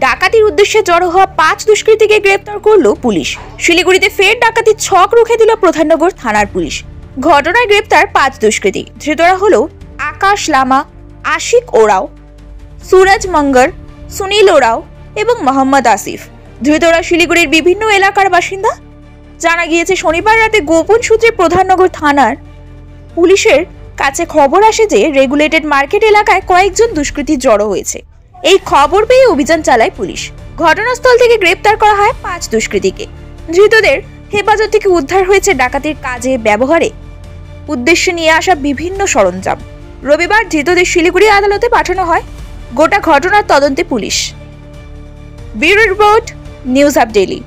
ডাকাতির উদ্দেশ্যে জড়ো হওয়া 5 দুষ্কৃতীকে গ্রেপ্তার করল পুলিশ। শিলিগুড়িতে ফের ডাকাতির ছক রুখে দিল প্রধাননগর থানার পুলিশ। ঘটনায় গ্রেপ্তার 5 দুষ্কৃতী। ধৃতরা হলো আকাশ লামা, আশিক ওরাও, সুরজ মঙ্গর, সুনীল ওরাও এবং মোহাম্মদ আসিফ। ধৃতরা শিলিগুড়ির বিভিন্ন এলাকার বাসিন্দা। জানা গিয়েছে, শনিবার রাতে গোপন সূত্রে প্রধাননগর থানার পুলিশের কাছে খবর আসে যে রেগুলেটেড মার্কেট এলাকায় কয়েকজন দুষ্কৃতী জড়ো হয়েছে। এই খবর পেয়ে অভিযান চালায় পুলিশ। ঘটনাস্থল থেকে গ্রেপ্তার করা হয় 5 দুষ্কৃতীকে। ধৃতদের হেফাজত থেকে উদ্ধার হয়েছে ডাকাতির কাজে ব্যবহারে উদ্দেশ্যে নিয়ে আসা বিভিন্ন সরঞ্জাম। রবিবার ধৃতদের শিলিগুড়ি আদালতে পাঠানো হয়। গোটা ঘটনার তদন্তে police. Bureau report, news up daily.